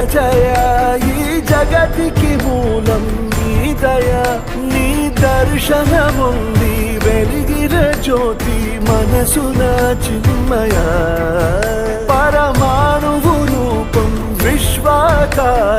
జయ ఈ జగతికి మూలం నీ దయ నీ దర్శనముంది వెలిగిన జ్యోతి మనసున చిన్మయ పరమాణువు రూపం విశ్వాకార